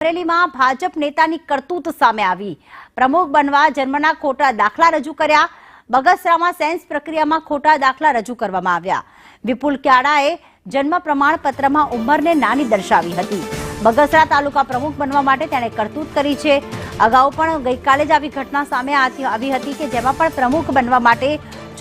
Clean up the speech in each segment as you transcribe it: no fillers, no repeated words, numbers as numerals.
અમરેલીમાં ભાજપ નેતાની કરતૂત સામે આવી। પ્રમુખ બનવા જન્મના ખોટા દાખલા રજૂ કર્યા। બગસરામાં સેન્સ પ્રક્રિયામાં ખોટા દાખલા રજૂ કરવામાં આવ્યા। વિપુલ ક્યાડાએ જન્મ પ્રમાણપત્રમાં ઉંમરને નાની દર્શાવી હતી। બગસરા તાલુકા પ્રમુખ બનવા માટે તેણે કરતૂત કરી છે। અગાઉ પણ ગઈકાલે જ આવી ઘટના સામે આવી હતી કે જેમાં પણ પ્રમુખ બનવા માટે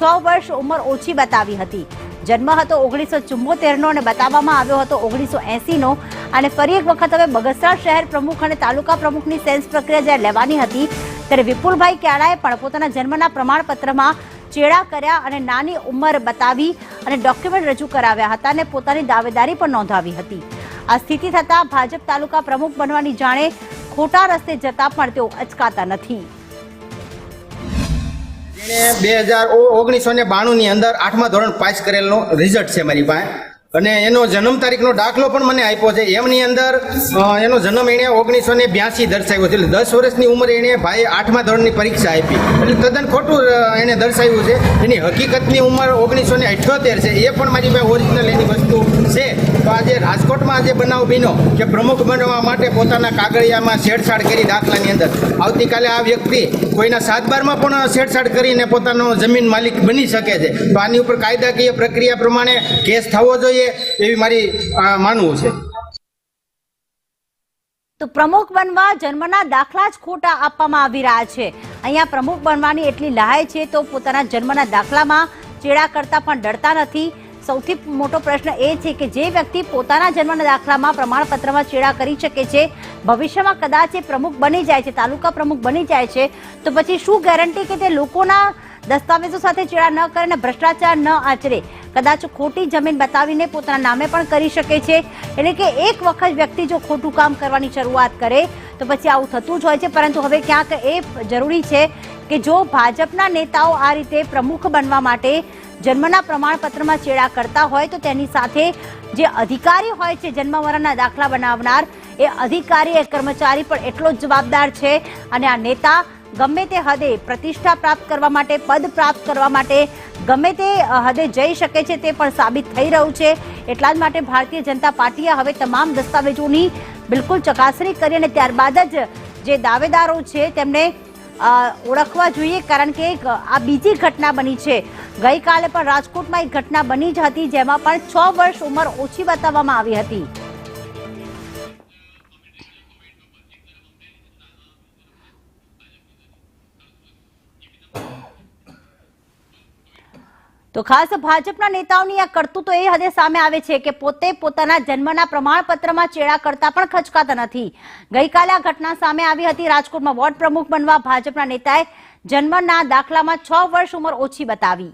6 વર્ષ ઉંમર ઓછી બતાવી હતી। જન્મ હતો 1974 નો અને બતાવવામાં આવ્યો હતો 1980 નો। અને ફરી એક વખત હવે બગસરા શહેર પ્રમુખ અને તાલુકા પ્રમુખની સેન્સ પ્રક્રિયા જ્યારે લેવાની હતી ત્યારે વિપુલભાઈ ક્યાડાએ પણ પોતાના જન્મના પ્રમાણપત્રમાં ચેડા કર્યા અને નાની ઉંમર બતાવી અને ડોક્યુમેન્ટ રજૂ કરાવ્યા હતા અને પોતાની દાવેદારી પણ નોંધાવી હતી। આ સ્થિતિ થતા ભાજપ તાલુકા પ્રમુખ બનવાની જાણે ખોટા રસ્તે જતા પણ તેઓ અચકાતા નથી। 1992 ની અંદર 8મા ધોરણ પાસ કરેલનો રિઝલ્ટ છે મારી પાસે અને એનો જન્મ તારીખનો દાખલો પણ મને આપ્યો છે। એમની અંદર એનો જન્મ એને 1982 દર્શાવ્યો છે। એટલે 10 વર્ષની ઉંમરે એને ભાઈ 8મા ધોરણની પરીક્ષા આપી, એટલે તદ્દન ખોટું એને દર્શાવ્યું છે। એની હકીકતની ઉંમર 1978 છે, એ પણ મારી પાસે ઓરિજિનલ એની વસ્તુ છે। તો આજે રાજકોટમાં આજે બનાવ બન્યો કે પ્રમુખ બનવા માટે પોતાના કાગળિયામાં છેડછાડ કરી દાખલાની અંદર, આવતીકાલે આ વ્યક્તિ કોઈના 7-12માં પણ છેડછાડ કરીને પોતાનો જમીન માલિક બની શકે છે। તો આની ઉપર કાયદાકીય પ્રક્રિયા પ્રમાણે કેસ થવો જોઈએ એવી મારી માનવું છે। તો પ્રમુખ બનવા જન્મના દાખલા જ ખોટા આપવામાં આવી રહ્યા છે। અહીંયા પ્રમુખ બનવાની એટલી લહાય છે તો પોતાના જન્મના દાખલામાં ચેડા કરતા પણ ડરતા નથી। સૌથી મોટો પ્રશ્ન એ છે કે જે વ્યક્તિ પોતાના જન્મના દાખલામાં પ્રમાણપત્રમાં ચેડા કરી શકે છે, ભવિષ્યમાં કદાચ એ પ્રમુખ બની જાય છે, તાલુકા પ્રમુખ બની જાય છે, તો પછી શું ગેરંટી કે તે લોકોના દસ્તાવેજો સાથે ચેડા ન કરે અને ભ્રષ્ટાચાર ન આચરે? કદાચ ખોટી જમીન બતાવીને પોતાના નામે પણ કરી શકે છે। એટલે કે એક વખત વ્યક્તિ જો ખોટું કામ કરવાની શરૂઆત કરે તો પછી આવું થતું જ હોય છે। પરંતુ હવે ક્યાંક એ જરૂરી છે કે જો ભાજપના નેતાઓ આ રીતે પ્રમુખ બનવા માટે જન્મના પ્રમાણપત્રમાં ચેડા કરતા હોય તો તેની સાથે જે અધિકારી હોય છે જન્મમરણના દાખલા બનાવનાર, એ અધિકારી એ કર્મચારી પણ એટલો જ જવાબદાર છે। અને આ નેતા ગમે તે હદે પ્રતિષ્ઠા પ્રાપ્ત કરવા માટે, પદ પ્રાપ્ત કરવા માટે ગમે તે હદે જઈ શકે છે તે પણ સાબિત થઈ રહ્યું છે। એટલા જ માટે ભારતીય જનતા પાર્ટીએ હવે તમામ દસ્તાવેજોની બિલકુલ ચકાસણી કરી અને ત્યારબાદ જ જે દાવેદારો છે તેમને ઓળખવા જોઈએ। કારણ કે આ બીજી ઘટના બની છે। ગઈકાલે પણ રાજકોટમાં એક ઘટના બની જ હતી જેમાં પણ 6 વર્ષ ઉંમર ઓછી બતાવવામાં આવી હતી। તો ખાસ ભાજપના નેતાઓની આ કરતૂતો એ હદે સામે આવે છે કે પોતે પોતાના જન્મના પ્રમાણપત્રમાં ચેડા કરતા પણ ખચકાતા નથી। ગઈકાલે આ ઘટના સામે આવી હતી। રાજકોટમાં વોર્ડ પ્રમુખ બનવા ભાજપના નેતાએ જન્મના દાખલામાં 6 વર્ષ ઉંમર ઓછી બતાવી।